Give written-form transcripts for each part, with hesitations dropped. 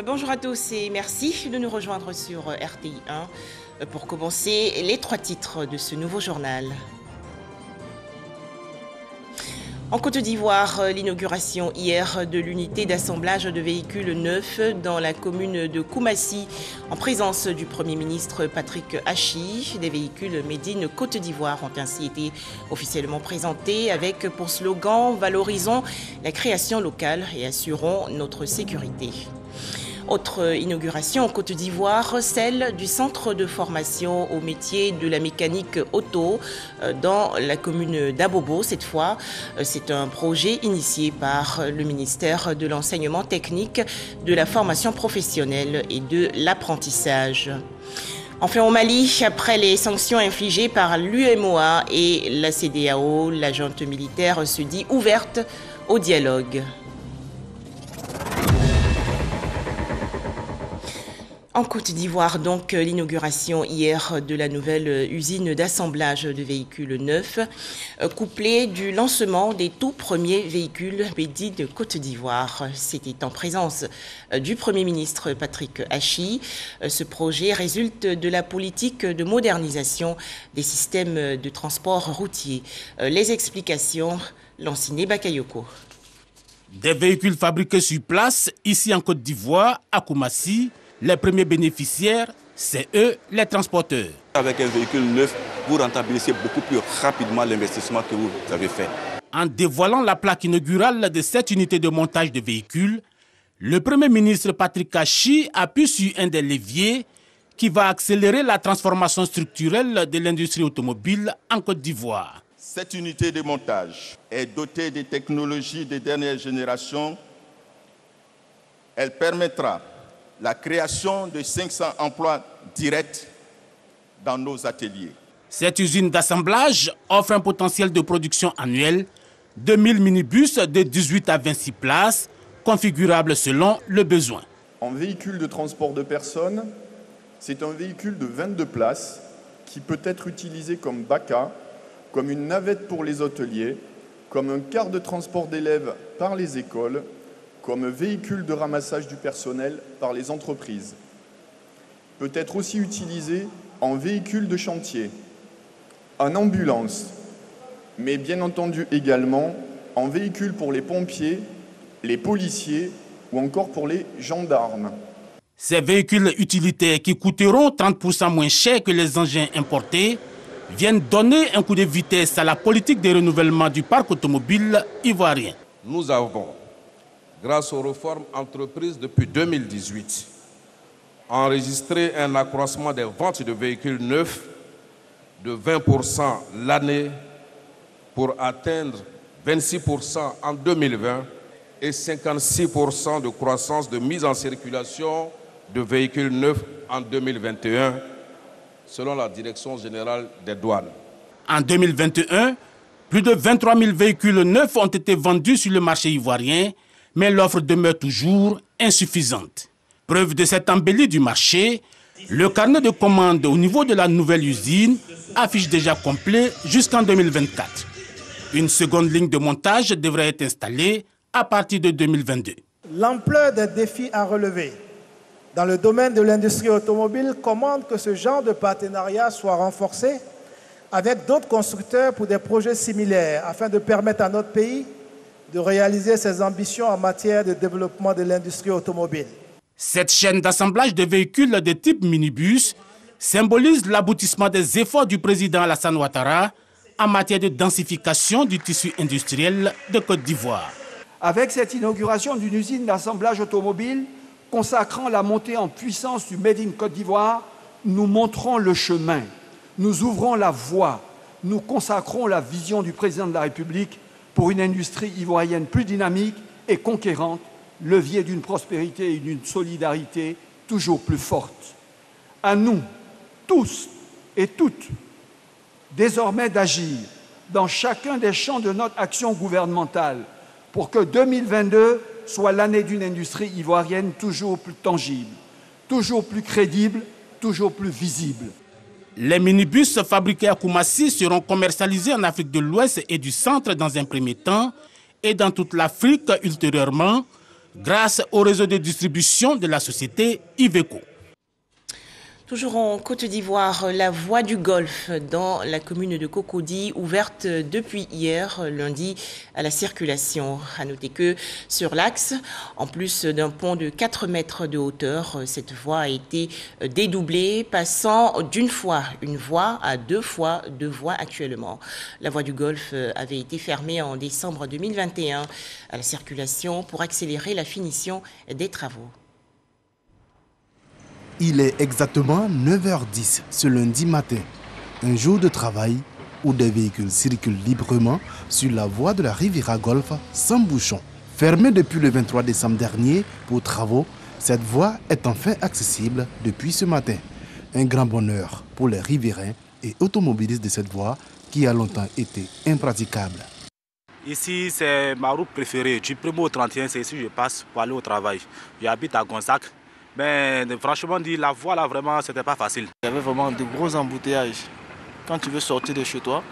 Bonjour à tous et merci de nous rejoindre sur RTI 1 pour commencer les 3 titres de ce nouveau journal. En Côte d'Ivoire, l'inauguration hier de l'unité d'assemblage de véhicules neufs dans la commune de Koumassi en présence du Premier ministre Patrick Hachi. Des véhicules Made in Côte d'Ivoire ont ainsi été officiellement présentés avec pour slogan « Valorisons la création locale et assurons notre sécurité ». Autre inauguration en Côte d'Ivoire, celle du centre de formation au métier de la mécanique auto dans la commune d'Abobo. Cette fois, c'est un projet initié par le ministère de l'enseignement technique, de la formation professionnelle et de l'apprentissage. Enfin, au Mali, après les sanctions infligées par l'UMOA et la CEDEAO, la junte militaire se dit ouverte au dialogue. En Côte d'Ivoire, donc, l'inauguration hier de la nouvelle usine d'assemblage de véhicules neufs, couplée du lancement des tout premiers véhicules Made in Côte d'Ivoire. C'était en présence du Premier ministre Patrick Hachi. Ce projet résulte de la politique de modernisation des systèmes de transport routier. Les explications, Lanciné Bakayoko. Des véhicules fabriqués sur place, ici en Côte d'Ivoire, à Koumassi. Les premiers bénéficiaires, c'est eux, les transporteurs. Avec un véhicule neuf, vous rentabilisez beaucoup plus rapidement l'investissement que vous avez fait. En dévoilant la plaque inaugurale de cette unité de montage de véhicules, le Premier ministre Patrick Hachi appuie sur un des leviers qui va accélérer la transformation structurelle de l'industrie automobile en Côte d'Ivoire. Cette unité de montage est dotée de technologies de dernière génération. Elle permettra la création de 500 emplois directs dans nos ateliers. Cette usine d'assemblage offre un potentiel de production annuel de 1000 minibus de 18 à 26 places, configurables selon le besoin. En véhicule de transport de personnes, c'est un véhicule de 22 places qui peut être utilisé comme baca, comme une navette pour les hôteliers, comme un car de transport d'élèves par les écoles, comme véhicule de ramassage du personnel par les entreprises. Peut être aussi utilisé en véhicule de chantier, en ambulance, mais bien entendu également en véhicule pour les pompiers, les policiers ou encore pour les gendarmes. Ces véhicules utilitaires qui coûteront 30% moins cher que les engins importés viennent donner un coup de vitesse à la politique de renouvellement du parc automobile ivoirien. Nous avons, grâce aux réformes entreprises depuis 2018, enregistré un accroissement des ventes de véhicules neufs de 20% l'année pour atteindre 26% en 2020 et 56% de croissance de mise en circulation de véhicules neufs en 2021, selon la Direction générale des douanes. En 2021, plus de 23 000 véhicules neufs ont été vendus sur le marché ivoirien, mais l'offre demeure toujours insuffisante. Preuve de cette embellie du marché, le carnet de commandes au niveau de la nouvelle usine affiche déjà complet jusqu'en 2024. Une seconde ligne de montage devrait être installée à partir de 2022. L'ampleur des défis à relever dans le domaine de l'industrie automobile commande que ce genre de partenariat soit renforcé avec d'autres constructeurs pour des projets similaires afin de permettre à notre pays de réaliser ses ambitions en matière de développement de l'industrie automobile. Cette chaîne d'assemblage de véhicules de type minibus symbolise l'aboutissement des efforts du président Alassane Ouattara en matière de densification du tissu industriel de Côte d'Ivoire. Avec cette inauguration d'une usine d'assemblage automobile consacrant la montée en puissance du Made in Côte d'Ivoire, nous montrons le chemin, nous ouvrons la voie, nous consacrons la vision du président de la République pour une industrie ivoirienne plus dynamique et conquérante, levier d'une prospérité et d'une solidarité toujours plus forte. À nous, tous et toutes, désormais d'agir dans chacun des champs de notre action gouvernementale pour que 2022 soit l'année d'une industrie ivoirienne toujours plus tangible, toujours plus crédible, toujours plus visible. Les minibus fabriqués à Koumassi seront commercialisés en Afrique de l'Ouest et du Centre dans un premier temps et dans toute l'Afrique ultérieurement, grâce au réseau de distribution de la société Iveco. Toujours en Côte d'Ivoire, la voie du Golfe dans la commune de Cocody, ouverte depuis hier lundi à la circulation. À noter que sur l'axe, en plus d'un pont de 4 mètres de hauteur, cette voie a été dédoublée, passant d'une fois une voie à 2 fois 2 voies actuellement. La voie du Golfe avait été fermée en décembre 2021 à la circulation pour accélérer la finition des travaux. Il est exactement 9h10 ce lundi matin, un jour de travail où des véhicules circulent librement sur la voie de la Riviera Golfe sans bouchon. Fermée depuis le 23 décembre dernier pour travaux, cette voie est enfin accessible depuis ce matin. Un grand bonheur pour les riverains et automobilistes de cette voie qui a longtemps été impraticable. Ici, c'est ma route préférée. Du 1er au 31, c'est ici que je passe pour aller au travail. J'habite à Gonzac. Mais franchement, la voie là, vraiment, c'était pas facile. Il y avait vraiment de gros embouteillages. Quand tu veux sortir de chez toi,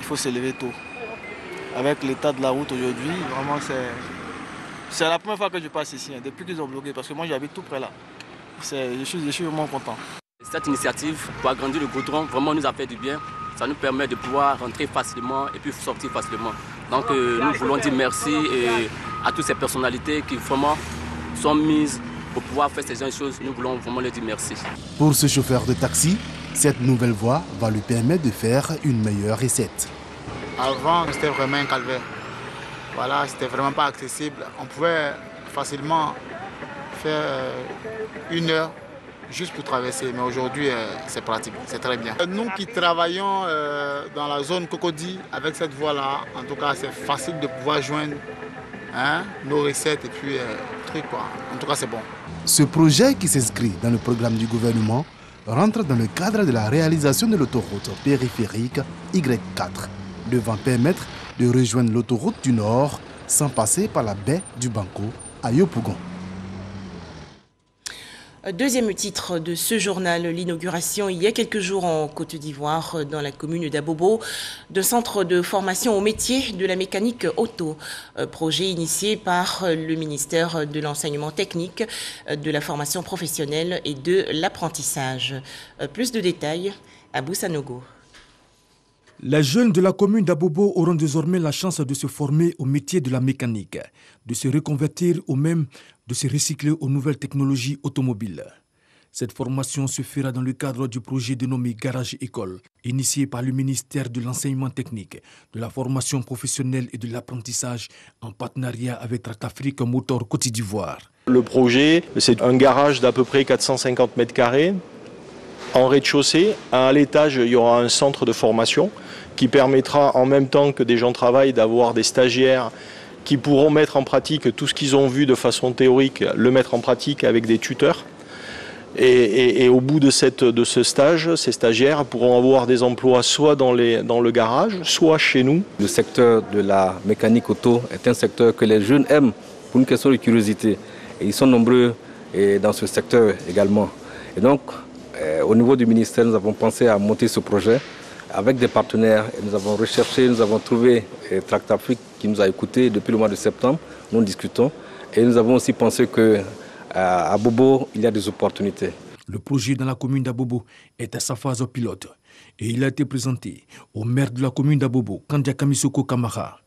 il faut se lever tôt. Avec l'état de la route aujourd'hui, vraiment, c'est la première fois que je passe ici, depuis qu'ils ont bloqué, parce que moi j'habite tout près là. Je suis vraiment content. Cette initiative pour agrandir le goudron vraiment nous a fait du bien. Ça nous permet de pouvoir rentrer facilement et puis sortir facilement. Donc nous voulons dire merci à toutes ces personnalités qui vraiment sont mises pour pouvoir faire ces choses. Nous voulons vraiment leur dire merci. Pour ce chauffeur de taxi, cette nouvelle voie va lui permettre de faire une meilleure recette. Avant, c'était vraiment un calvaire. Voilà, c'était vraiment pas accessible. On pouvait facilement faire 1 heure juste pour traverser. Mais aujourd'hui, c'est pratique, c'est très bien. Nous qui travaillons dans la zone Cocody avec cette voie-là, en tout cas, c'est facile de pouvoir joindre nos recettes et puis trucs, quoi. En tout cas, c'est bon. Ce projet qui s'inscrit dans le programme du gouvernement rentre dans le cadre de la réalisation de l'autoroute périphérique Y4, devant permettre de rejoindre l'autoroute du Nord sans passer par la baie du Banco à Yopougon. Deuxième titre de ce journal, l'inauguration il y a quelques jours en Côte d'Ivoire, dans la commune d'Abobo, d'un centre de formation au métier de la mécanique auto. Projet initié par le ministère de l'enseignement technique, de la formation professionnelle et de l'apprentissage. Plus de détails à Boussanogo. Les jeunes de la commune d'Abobo auront désormais la chance de se former au métier de la mécanique, de se reconvertir ou même de se recycler aux nouvelles technologies automobiles. Cette formation se fera dans le cadre du projet dénommé Garage École, initié par le ministère de l'enseignement technique, de la formation professionnelle et de l'apprentissage en partenariat avec Tratafrique Motor Côte d'Ivoire. Le projet, c'est un garage d'à peu près 450 mètres carrés. En rez-de-chaussée, à l'étage, il y aura un centre de formation qui permettra en même temps que des gens travaillent d'avoir des stagiaires qui pourront mettre en pratique tout ce qu'ils ont vu de façon théorique, le mettre en pratique avec des tuteurs. Et au bout de ce stage, ces stagiaires pourront avoir des emplois soit dans le garage, soit chez nous. Le secteur de la mécanique auto est un secteur que les jeunes aiment pour une question de curiosité. Et ils sont nombreux dans ce secteur également. Et donc, au niveau du ministère, nous avons pensé à monter ce projet avec des partenaires. Et nous avons recherché, nous avons trouvé Tractafrique qui nous a écoutés depuis le mois de septembre. Nous discutons. Et nous avons aussi pensé qu'à Bobo, il y a des opportunités. Le projet dans la commune d'Abobo est à sa phase pilote. Et il a été présenté au maire de la commune d'Abobo, Kandia Kamisoko Kamara.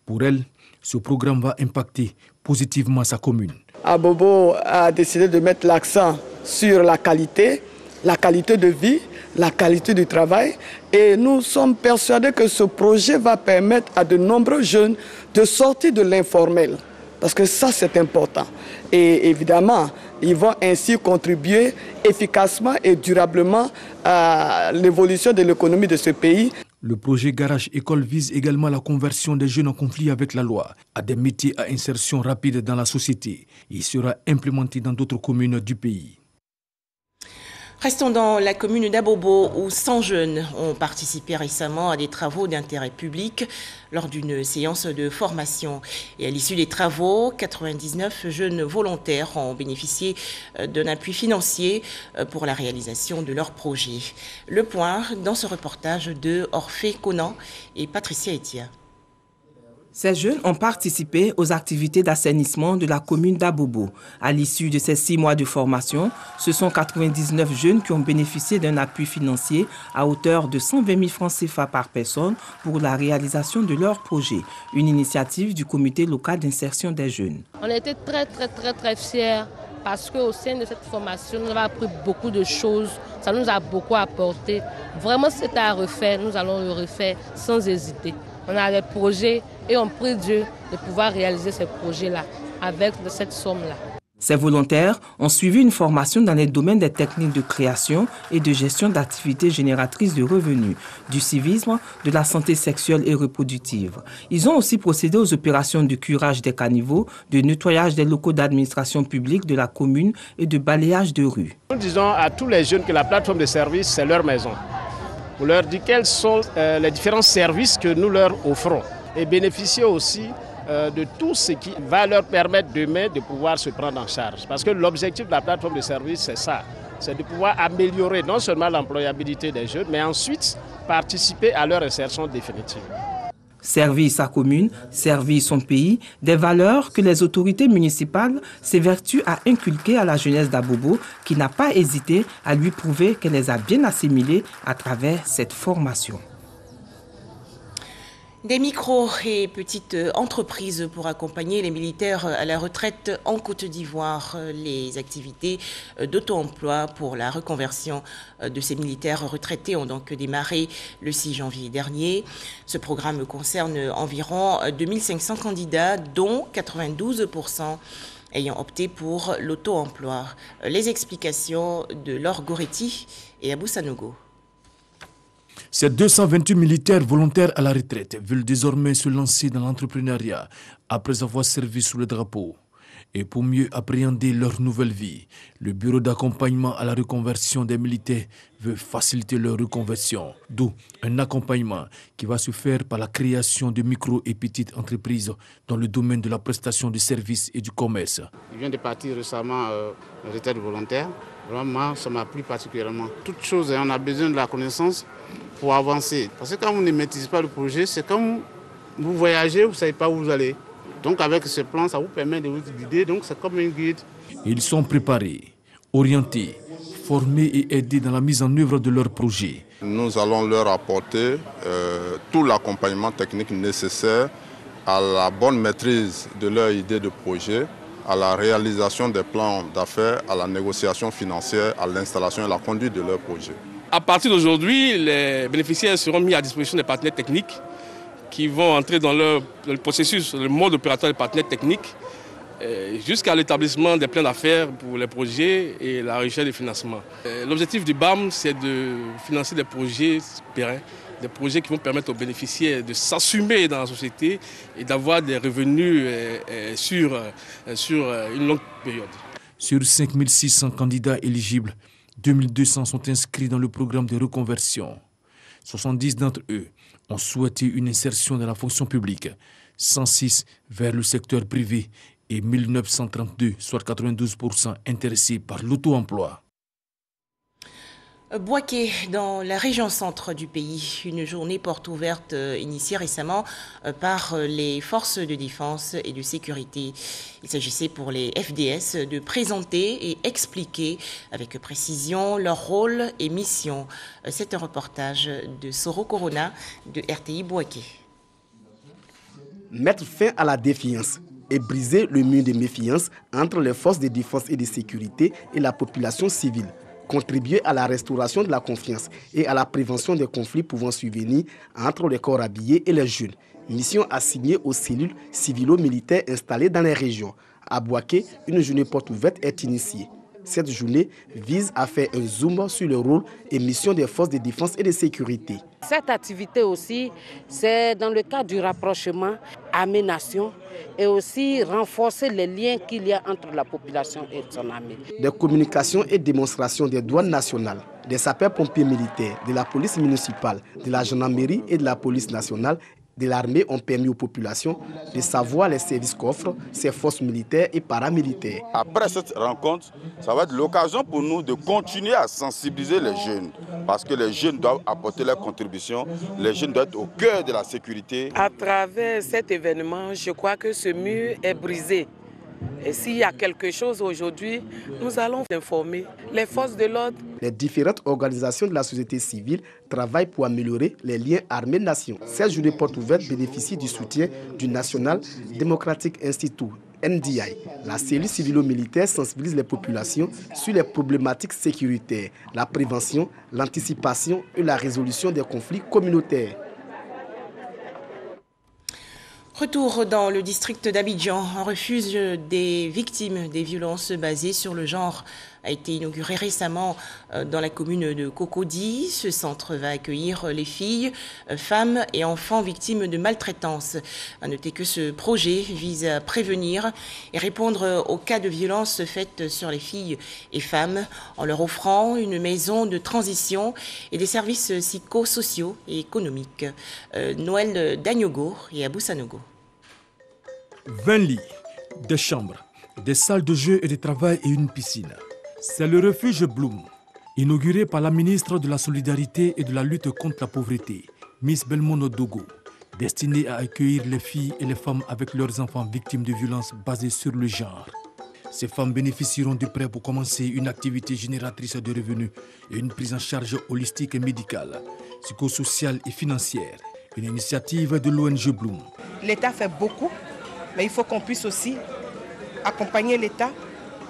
Pour elle, ce programme va impacter positivement sa commune. Abobo a décidé de mettre l'accent sur la qualité de vie, la qualité du travail. Et nous sommes persuadés que ce projet va permettre à de nombreux jeunes de sortir de l'informel. Parce que ça, c'est important. Et évidemment, ils vont ainsi contribuer efficacement et durablement à l'évolution de l'économie de ce pays. Le projet Garage École vise également la conversion des jeunes en conflit avec la loi à des métiers à insertion rapide dans la société. Il sera implémenté dans d'autres communes du pays. Restons dans la commune d'Abobo où 100 jeunes ont participé récemment à des travaux d'intérêt public lors d'une séance de formation. Et à l'issue des travaux, 99 jeunes volontaires ont bénéficié d'un appui financier pour la réalisation de leurs projets. Le point dans ce reportage de Orphée Conan et Patricia Etia. Ces jeunes ont participé aux activités d'assainissement de la commune d'Abobo. À l'issue de ces 6 mois de formation, ce sont 99 jeunes qui ont bénéficié d'un appui financier à hauteur de 120 000 francs CFA par personne pour la réalisation de leur projet, une initiative du comité local d'insertion des jeunes. On a été très fiers parce qu'au sein de cette formation, nous avons appris beaucoup de choses, ça nous a beaucoup apporté. Vraiment, c'est à refaire, nous allons le refaire sans hésiter. On a des projets et on prie Dieu de pouvoir réaliser ces projets-là avec cette somme-là. Ces volontaires ont suivi une formation dans les domaines des techniques de création et de gestion d'activités génératrices de revenus, du civisme, de la santé sexuelle et reproductive. Ils ont aussi procédé aux opérations de curage des caniveaux, de nettoyage des locaux d'administration publique de la commune et de balayage de rue. Nous disons à tous les jeunes que la plateforme de services, c'est leur maison. Pour leur dire quels sont les différents services que nous leur offrons et bénéficier aussi de tout ce qui va leur permettre demain de pouvoir se prendre en charge. Parce que l'objectif de la plateforme de services, c'est ça, c'est de pouvoir améliorer non seulement l'employabilité des jeunes, mais ensuite participer à leur insertion définitive. Servir sa commune, servir son pays, des valeurs que les autorités municipales s'évertuent à inculquer à la jeunesse d'Abobo qui n'a pas hésité à lui prouver qu'elle les a bien assimilées à travers cette formation. Des micros et petites entreprises pour accompagner les militaires à la retraite en Côte d'Ivoire. Les activités d'auto-emploi pour la reconversion de ces militaires retraités ont donc démarré le 6 janvier dernier. Ce programme concerne environ 2500 candidats, dont 92% ayant opté pour l'auto-emploi. Les explications de Laure Goretti et Abou Sanogo. Ces 228 militaires volontaires à la retraite veulent désormais se lancer dans l'entrepreneuriat après avoir servi sous le drapeau. Et pour mieux appréhender leur nouvelle vie, le bureau d'accompagnement à la reconversion des militaires veut faciliter leur reconversion, d'où un accompagnement qui va se faire par la création de micro et petites entreprises dans le domaine de la prestation de services et du commerce. Je viens de partir récemment en retraite volontaire. Vraiment, ça m'a plu particulièrement. Toute chose, on a besoin de la connaissance pour avancer. Parce que quand vous ne maîtrisez pas le projet, c'est comme vous voyagez, vous ne savez pas où vous allez. Donc avec ce plan, ça vous permet de vous guider, donc c'est comme un guide. Ils sont préparés, orientés, formés et aidés dans la mise en œuvre de leur projet. Nous allons leur apporter tout l'accompagnement technique nécessaire à la bonne maîtrise de leur idée de projet, à la réalisation des plans d'affaires, à la négociation financière, à l'installation et la conduite de leur projet. À partir d'aujourd'hui, les bénéficiaires seront mis à disposition des partenaires techniques qui vont entrer dans le processus, le mode opératoire des partenaires techniques, jusqu'à l'établissement des plans d'affaires pour les projets et la recherche de financement. L'objectif du BAM, c'est de financer des projets pérennes, des projets qui vont permettre aux bénéficiaires de s'assumer dans la société et d'avoir des revenus sur une longue période. Sur 5600 candidats éligibles, 2200 sont inscrits dans le programme de reconversion. 70 d'entre eux ont souhaité une insertion dans la fonction publique, 106 vers le secteur privé et 1932, soit 92% intéressés par l'auto-emploi. Bouaké, dans la région centre du pays, une journée porte ouverte initiée récemment par les forces de défense et de sécurité. Il s'agissait pour les FDS de présenter et expliquer avec précision leur rôle et mission. C'est un reportage de Soro Corona de RTI Bouaké. Mettre fin à la défiance et briser le mur de méfiance entre les forces de défense et de sécurité et la population civile. Contribuer à la restauration de la confiance et à la prévention des conflits pouvant survenir entre les corps habillés et les jeunes. Mission assignée aux cellules civilo-militaires installées dans les régions. À Bouaké, une journée porte ouverte est initiée. Cette journée vise à faire un zoom sur le rôle et mission des forces de défense et de sécurité. Cette activité aussi, c'est dans le cadre du rapprochement, aménation et aussi renforcer les liens qu'il y a entre la population et son armée. Des communications et démonstrations des douanes nationales, des sapeurs-pompiers militaires, de la police municipale, de la gendarmerie et de la police nationale de l'armée ont permis aux populations de savoir les services qu'offrent ces forces militaires et paramilitaires. Après cette rencontre, ça va être l'occasion pour nous de continuer à sensibiliser les jeunes, parce que les jeunes doivent apporter leur contribution, les jeunes doivent être au cœur de la sécurité. À travers cet événement, je crois que ce mur est brisé. Et s'il y a quelque chose aujourd'hui, nous allons informer les forces de l'ordre. Les différentes organisations de la société civile travaillent pour améliorer les liens armées-nation. Cette journée porte ouverte bénéficie du soutien du National Democratic Institute, NDI. La cellule civilo-militaire sensibilise les populations sur les problématiques sécuritaires, la prévention, l'anticipation et la résolution des conflits communautaires. Retour dans le district d'Abidjan. Un refuge des victimes des violences basées sur le genre a été inauguré récemment dans la commune de Cocody. Ce centre va accueillir les filles, femmes et enfants victimes de maltraitance. À noter que ce projet vise à prévenir et répondre aux cas de violences faites sur les filles et femmes en leur offrant une maison de transition et des services psychosociaux et économiques. Noël Dagnogo et Abou Sanogo. 20 lits, des chambres, des salles de jeu et de travail et une piscine. C'est le refuge Bloom, inauguré par la ministre de la Solidarité et de la lutte contre la pauvreté, Miss Belmono Dogo, destiné à accueillir les filles et les femmes avec leurs enfants victimes de violences basées sur le genre. Ces femmes bénéficieront de prêts pour commencer une activité génératrice de revenus et une prise en charge holistique et médicale, psychosociale et financière. Une initiative de l'ONG Bloom. L'État fait beaucoup, mais il faut qu'on puisse aussi accompagner l'État,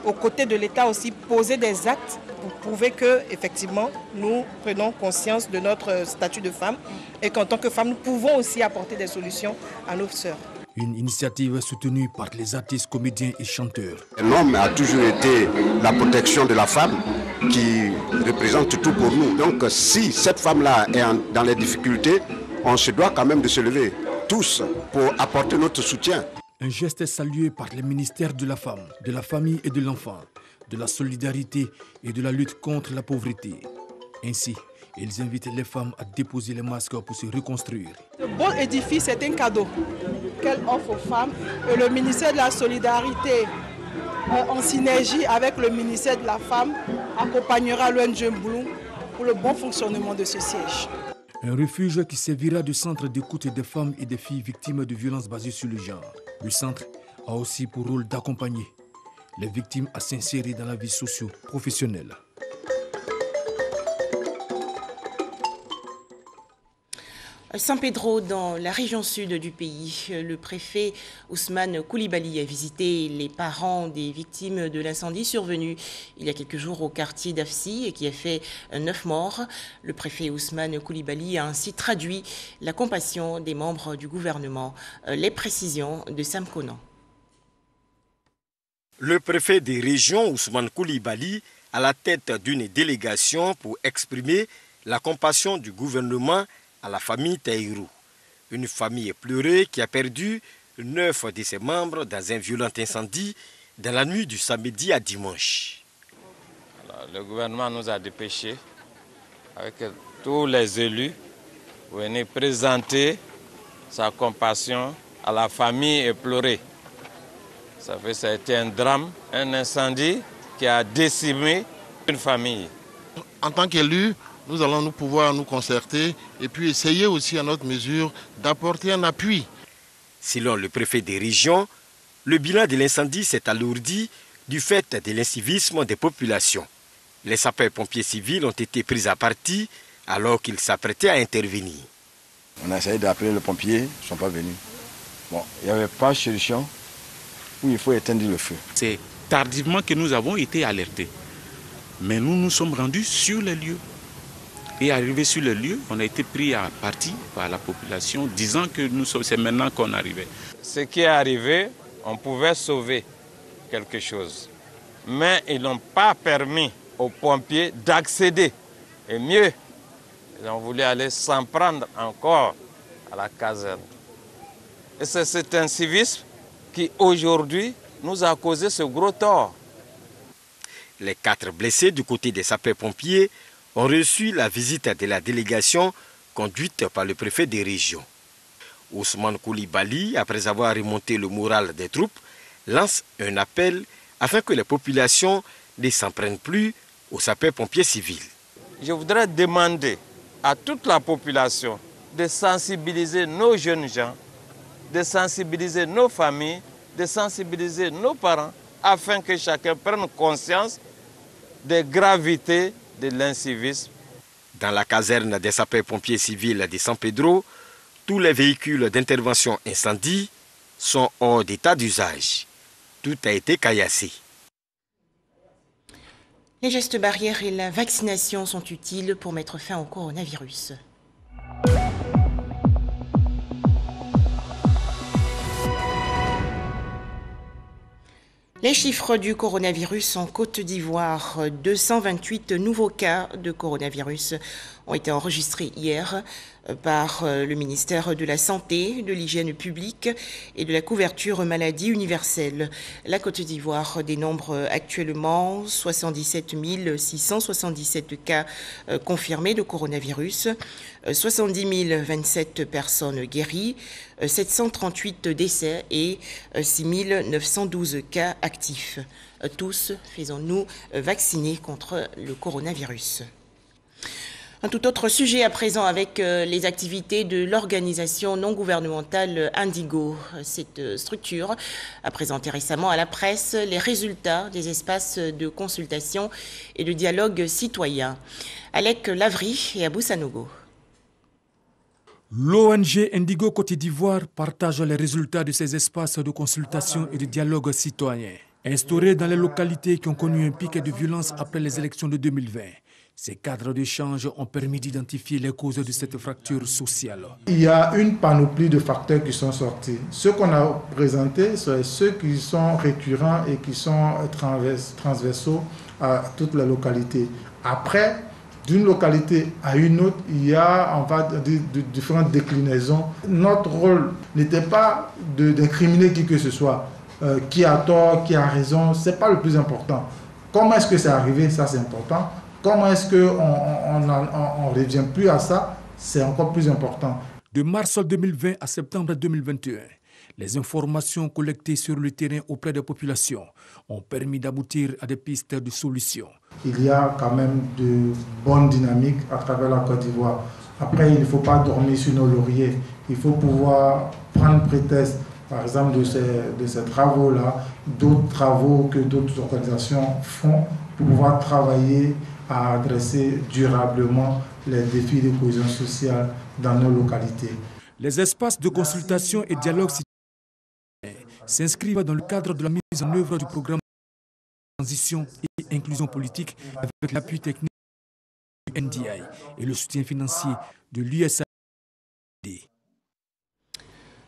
aux côtés de l'État aussi poser des actes pour prouver que effectivement nous prenons conscience de notre statut de femme et qu'en tant que femme nous pouvons aussi apporter des solutions à nos sœurs. Une initiative soutenue par les artistes, comédiens et chanteurs. L'homme a toujours été la protection de la femme qui représente tout pour nous. Donc si cette femme-là est dans les difficultés, on se doit quand même de se lever tous pour apporter notre soutien. Un geste salué par les ministères de la femme, de la famille et de l'enfant, de la solidarité et de la lutte contre la pauvreté. Ainsi, ils invitent les femmes à déposer les masques pour se reconstruire. Ce beau édifice est un cadeau qu'elle offre aux femmes et le ministère de la Solidarité, en synergie avec le ministère de la Femme, accompagnera l'ONG Bloom pour le bon fonctionnement de ce siège. Un refuge qui servira de centre d'écoute des femmes et des filles victimes de violences basées sur le genre. Le centre a aussi pour rôle d'accompagner les victimes à s'insérer dans la vie socio-professionnelle. San Pedro, dans la région sud du pays, le préfet Ousmane Koulibaly a visité les parents des victimes de l'incendie survenu il y a quelques jours au quartier d'Afsi et qui a fait 9 morts. Le préfet Ousmane Koulibaly a ainsi traduit la compassion des membres du gouvernement. Les précisions de Sam Conan. Le préfet des régions Ousmane Koulibaly à la tête d'une délégation pour exprimer la compassion du gouvernement à la famille Taïrou, une famille éplorée qui a perdu 9 de ses membres dans un violent incendie dans la nuit du samedi à dimanche. Alors, le gouvernement nous a dépêchés avec tous les élus pour venir présenter sa compassion à la famille éplorée. Ça a été un drame, un incendie qui a décimé une famille. En tant qu'élus, nous allons pouvoir nous concerter et puis essayer aussi à notre mesure d'apporter un appui. Selon le préfet des régions, le bilan de l'incendie s'est alourdi du fait de l'incivisme des populations. Les sapeurs-pompiers civils ont été pris à partie alors qu'ils s'apprêtaient à intervenir. On a essayé d'appeler les pompiers, ils ne sont pas venus. Bon, il n'y avait pas de solution où il faut éteindre le feu. C'est tardivement que nous avons été alertés. Mais nous nous sommes rendus sur les lieux. Et arrivé sur le lieu, on a été pris à partie par la population, disant que c'est maintenant qu'on arrivait. Ce qui est arrivé, on pouvait sauver quelque chose. Mais ils n'ont pas permis aux pompiers d'accéder. Et mieux, ils ont voulu aller s'en prendre encore à la caserne. Et c'est cet incivisme qui, aujourd'hui, nous a causé ce gros tort. Les 4 blessés du côté des sapeurs-pompiers ont reçu la visite de la délégation conduite par le préfet des régions. Ousmane Koulibaly, après avoir remonté le moral des troupes, lance un appel afin que les populations ne s'en prennent plus aux sapeurs-pompiers civils. Je voudrais demander à toute la population de sensibiliser nos jeunes gens, de sensibiliser nos familles, de sensibiliser nos parents, afin que chacun prenne conscience des gravités de l'incivisme. Dans la caserne des sapeurs-pompiers civils de San Pedro, tous les véhicules d'intervention incendie sont hors d'état d'usage. Tout a été caillassé. Les gestes barrières et la vaccination sont utiles pour mettre fin au coronavirus. Les chiffres du coronavirus en Côte d'Ivoire, 228 nouveaux cas de coronavirus ont été enregistrés hier par le ministère de la Santé, de l'Hygiène publique et de la couverture maladie universelle. La Côte d'Ivoire dénombre actuellement 77 677 cas confirmés de coronavirus, 70 027 personnes guéries, 738 décès et 6 912 cas actifs. Tous faisons-nous vacciner contre le coronavirus. Un tout autre sujet à présent avec les activités de l'organisation non gouvernementale Indigo. Cette structure a présenté récemment à la presse les résultats des espaces de consultation et de dialogue citoyen. Alec Lavry et Abou Sanogo. L'ONG Indigo Côte d'Ivoire partage les résultats de ces espaces de consultation et de dialogue citoyen. Instaurés dans les localités qui ont connu un pic de violence après les élections de 2020. Ces cadres d'échange ont permis d'identifier les causes de cette fracture sociale. Il y a une panoplie de facteurs qui sont sortis. Ceux qu'on a présentés, c'est ceux qui sont récurrents et qui sont transversaux à toutes les localités. Après, d'une localité à une autre, il y a différentes déclinaisons. Notre rôle n'était pas d'incriminer qui que ce soit. Qui a tort, qui a raison, ce n'est pas le plus important. Comment est-ce que c'est arrivé, ça c'est important. Comment est-ce qu'on ne revient plus à ça, c'est encore plus important. De mars 2020 à septembre 2021, les informations collectées sur le terrain auprès des populations ont permis d'aboutir à des pistes de solutions. Il y a quand même de bonnes dynamiques à travers la Côte d'Ivoire. Après, il ne faut pas dormir sur nos lauriers. Il faut pouvoir prendre prétexte, par exemple, de ces travaux-là, d'autres travaux que d'autres organisations font pour pouvoir travailler à adresser durablement les défis de cohésion sociale dans nos localités. Les espaces de consultation et dialogue s'inscrivent dans le cadre de la mise en œuvre du programme de transition et inclusion politique avec l'appui technique du NDI et le soutien financier de l'USAID.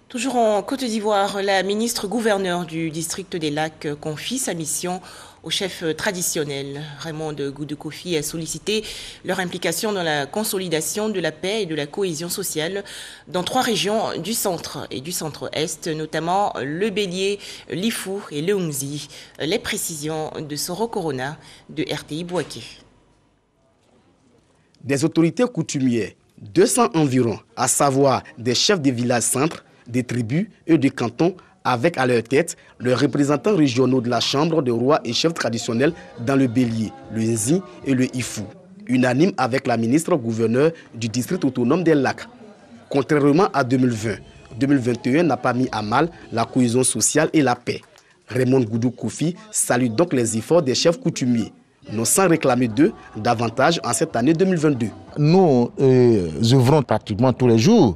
Toujours en Côte d'Ivoire, la ministre gouverneure du district des Lacs confie sa mission aux chefs traditionnels. Raymond Goudou-Kofi a sollicité leur implication dans la consolidation de la paix et de la cohésion sociale dans 3 régions du centre et du centre-est, notamment le Bélier, l'Ifou et le Hongzi. Les précisions de Soro Corona de RTI Bouaké. Des autorités coutumières, 200 environ, à savoir des chefs des villages centres, des tribus et des cantons, avec à leur tête les représentants régionaux de la Chambre des rois et chefs traditionnels dans le Bélier, le Nzi et le Ifou, unanime avec la ministre gouverneure du district autonome des Lacs. Contrairement à 2020, 2021 n'a pas mis à mal la cohésion sociale et la paix. Raymond Goudou-Kofi salue donc les efforts des chefs coutumiers, non sans réclamer d'eux davantage en cette année 2022. Nous œuvrons pratiquement tous les jours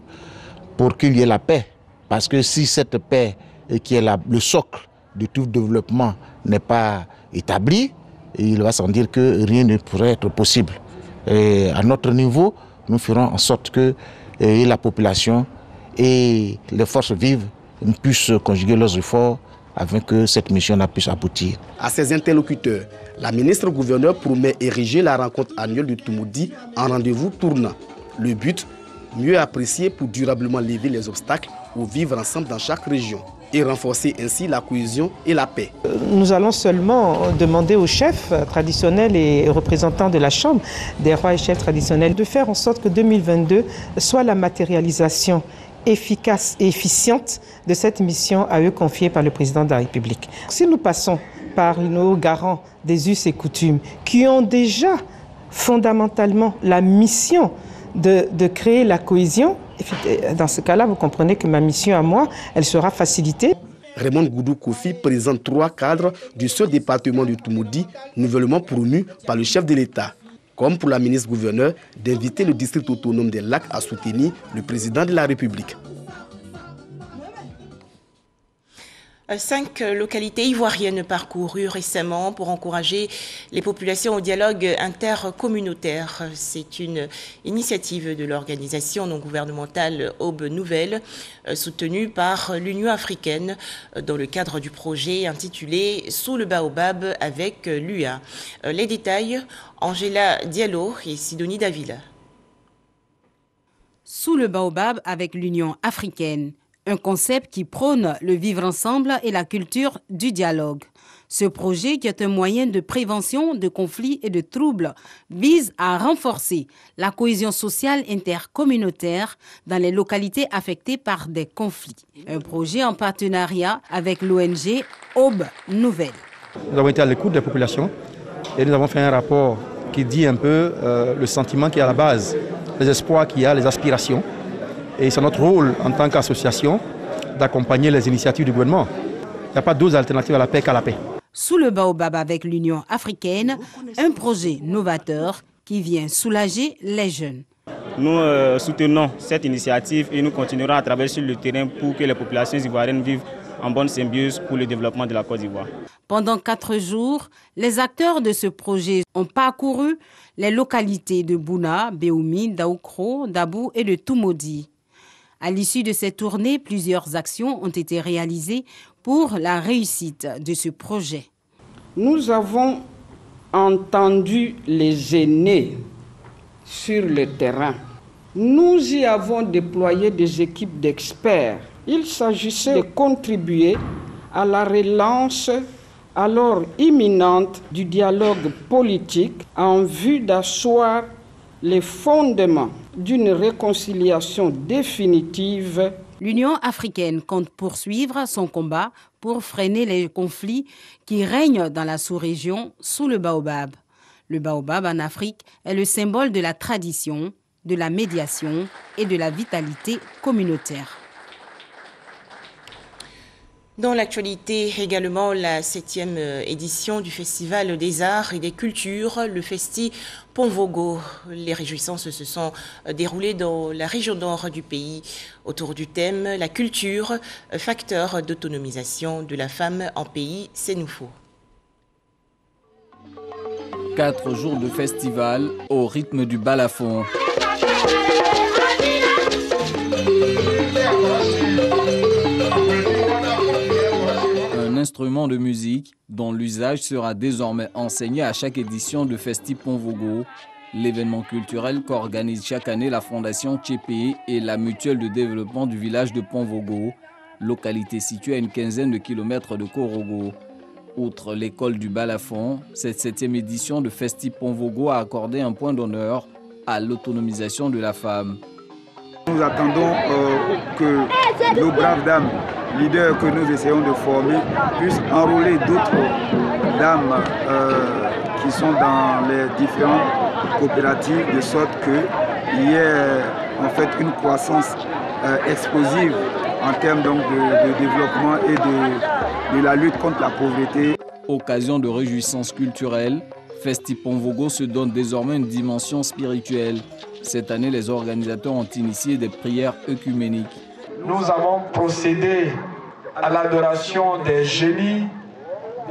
pour qu'il y ait la paix. Parce que si cette paix, qui est le socle de tout développement, n'est pas établie, il va sans dire que rien ne pourrait être possible. Et à notre niveau, nous ferons en sorte que la population et les forces vives puissent conjuguer leurs efforts afin que cette mission puisse aboutir. À ses interlocuteurs, la ministre gouverneure promet ériger la rencontre annuelle du Toumoudi en rendez-vous tournant. Le but, mieux apprécier pour durablement lever les obstacles ou vivre ensemble dans chaque région et renforcer ainsi la cohésion et la paix. Nous allons seulement demander aux chefs traditionnels et représentants de la Chambre des rois et chefs traditionnels de faire en sorte que 2022 soit la matérialisation efficace et efficiente de cette mission à eux confiée par le président de la République. Si nous passons par nos garants des us et coutumes qui ont déjà fondamentalement la mission de créer la cohésion, dans ce cas-là, vous comprenez que ma mission à moi, elle sera facilitée. Raymond Goudou Kofi présente 3 cadres du seul département du Toumoudi, nouvellement promus par le chef de l'État. Comme pour la ministre-gouverneur, d'inviter le district autonome des Lacs à soutenir le président de la République. 5 localités ivoiriennes parcourues récemment pour encourager les populations au dialogue intercommunautaire. C'est une initiative de l'organisation non gouvernementale Aube Nouvelle, soutenue par l'Union africaine dans le cadre du projet intitulé « Sous le baobab avec l'UA ». Les détails, Angela Diallo et Sidonie Davila. Sous le baobab avec l'Union africaine. Un concept qui prône le vivre ensemble et la culture du dialogue. Ce projet, qui est un moyen de prévention de conflits et de troubles, vise à renforcer la cohésion sociale intercommunautaire dans les localités affectées par des conflits. Un projet en partenariat avec l'ONG Aube Nouvelle. Nous avons été à l'écoute des populations et nous avons fait un rapport qui dit un peu le sentiment qui est à la base, les espoirs qu'il y a, les aspirations. Et c'est notre rôle en tant qu'association d'accompagner les initiatives du gouvernement. Il n'y a pas d'autre alternative à la paix qu'à la paix. Sous le baobab avec l'Union africaine, un projet novateur qui vient soulager les jeunes. Nous soutenons cette initiative et nous continuerons à travailler sur le terrain pour que les populations ivoiriennes vivent en bonne symbiose pour le développement de la Côte d'Ivoire. Pendant 4 jours, les acteurs de ce projet ont parcouru les localités de Bouna, Béoumi, Daoukro, Dabou et de Toumoudi. À l'issue de cette tournée, plusieurs actions ont été réalisées pour la réussite de ce projet. Nous avons entendu les aînés sur le terrain. Nous y avons déployé des équipes d'experts. Il s'agissait de contribuer à la relance alors imminente du dialogue politique en vue d'asseoir les fondements d'une réconciliation définitive. L'Union africaine compte poursuivre son combat pour freiner les conflits qui règnent dans la sous-région sous le baobab. Le baobab en Afrique est le symbole de la tradition, de la médiation et de la vitalité communautaire. Dans l'actualité également, la 7e édition du Festival des Arts et des Cultures, le Festi Ponvogo. Les réjouissances se sont déroulées dans la région nord du pays autour du thème « La culture, facteur d'autonomisation de la femme en pays sénoufo ». 4 jours de festival au rythme du balafon. Instrument de musique dont l'usage sera désormais enseigné à chaque édition de Festi Ponvogo, l'événement culturel qu'organise chaque année la Fondation Tchépé et la Mutuelle de développement du village de Ponvogo, localité située à une quinzaine de kilomètres de Korogo. Outre l'école du balafon, cette 7e édition de Festi Ponvogo a accordé un point d'honneur à l'autonomisation de la femme. Nous attendons que nos braves dames, leaders que nous essayons de former, puissent enrôler d'autres dames qui sont dans les différentes coopératives, de sorte qu'il y ait en fait une croissance explosive en termes donc, de développement et de la lutte contre la pauvreté. Occasion de réjouissance culturelle, Festi Ponvogo se donne désormais une dimension spirituelle. Cette année, les organisateurs ont initié des prières œcuméniques. Nous avons procédé à l'adoration des génies,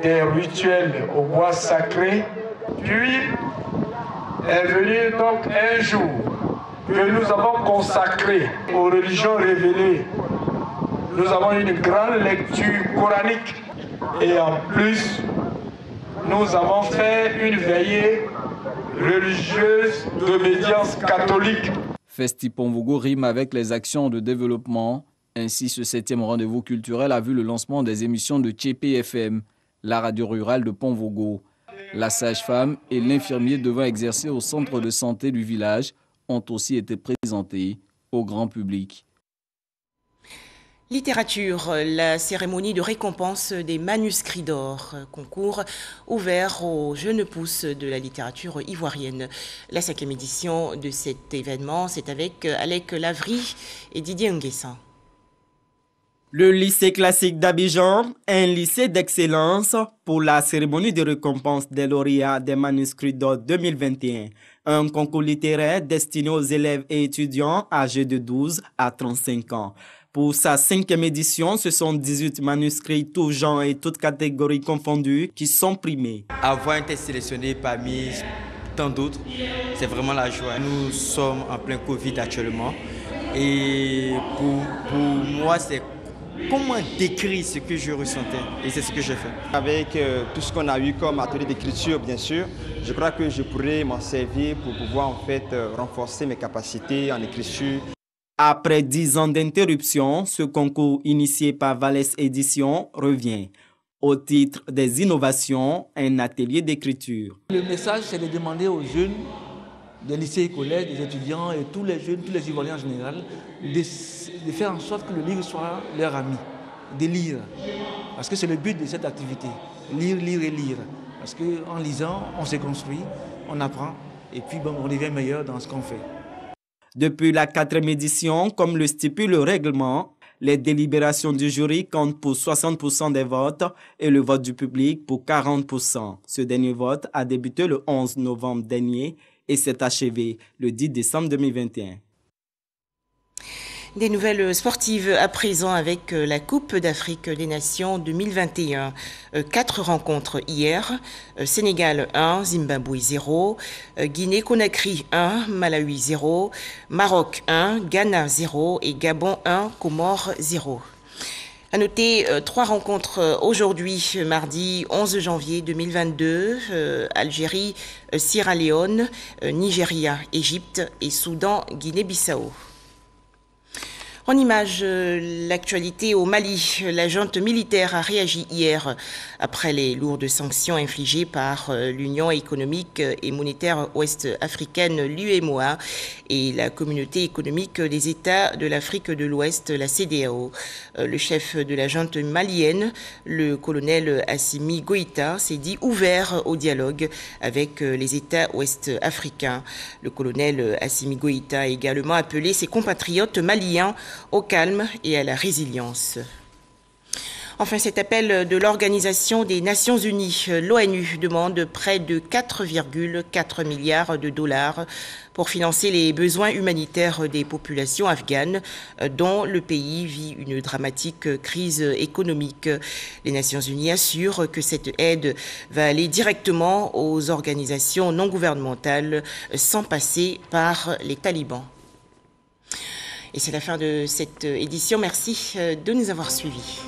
des rituels au bois sacré. Puis est venu donc un jour que nous avons consacré aux religions révélées. Nous avons une grande lecture coranique et en plus, nous avons fait une veillée religieuse d'obédience catholique. Festi Ponvogo rime avec les actions de développement. Ainsi, ce 7e rendez-vous culturel a vu le lancement des émissions de Tchépé FM, la radio rurale de Ponvogo. La sage-femme et l'infirmier devant exercer au centre de santé du village ont aussi été présentés au grand public. Littérature, la cérémonie de récompense des manuscrits d'or, concours ouvert aux jeunes pousses de la littérature ivoirienne. La 5e édition de cet événement, c'est avec Alec Lavry et Didier Nguessan. Le lycée classique d'Abidjan est un lycée d'excellence pour la cérémonie de récompense des lauréats des manuscrits d'or 2021. Un concours littéraire destiné aux élèves et étudiants âgés de 12 à 35 ans. Pour sa 5e édition, ce sont 18 manuscrits, tous genres et toutes catégories confondues, qui sont primés. Avoir été sélectionné parmi tant d'autres, c'est vraiment la joie. Nous sommes en plein Covid actuellement. Et pour moi, c'est comment décrire ce que je ressentais. Et c'est ce que j'ai fait. Avec tout ce qu'on a eu comme atelier d'écriture, bien sûr, je crois que je pourrais m'en servir pour pouvoir en fait renforcer mes capacités en écriture. Après 10 ans d'interruption, ce concours initié par Valais Éditions revient. Au titre des innovations, un atelier d'écriture. Le message, c'est de demander aux jeunes des lycées et collèges, des étudiants et tous les jeunes, tous les Ivoiriens en général, de faire en sorte que le livre soit leur ami, de lire. Parce que c'est le but de cette activité, lire, lire et lire. Parce qu'en lisant, on se construit, on apprend et puis on devient meilleur dans ce qu'on fait. Depuis la 4e édition, comme le stipule le règlement, les délibérations du jury comptent pour 60% des votes et le vote du public pour 40%. Ce dernier vote a débuté le 11 novembre dernier et s'est achevé le 10 décembre 2021. Des nouvelles sportives à présent avec la Coupe d'Afrique des Nations 2021. 4 rencontres hier. Sénégal 1, Zimbabwe 0, Guinée-Conakry 1, Malawi 0, Maroc 1, Ghana 0 et Gabon 1, Comores 0. À noter 3 rencontres aujourd'hui, mardi 11 janvier 2022, Algérie, Sierra Leone, Nigeria, Égypte et Soudan, Guinée-Bissau. En image, l'actualité au Mali. La junte militaire a réagi hier après les lourdes sanctions infligées par l'Union économique et monétaire ouest-africaine, l'UEMOA, et la communauté économique des États de l'Afrique de l'Ouest, la CEDEAO. Le chef de la junte malienne, le colonel Assimi Goïta, s'est dit ouvert au dialogue avec les États ouest-africains. Le colonel Assimi Goïta a également appelé ses compatriotes maliens au calme et à la résilience. Enfin, cet appel de l'Organisation des Nations Unies, l'ONU, demande près de 4,4 milliards de dollars pour financer les besoins humanitaires des populations afghanes dont le pays vit une dramatique crise économique. Les Nations Unies assurent que cette aide va aller directement aux organisations non gouvernementales sans passer par les talibans. Et c'est la fin de cette édition. Merci de nous avoir suivis.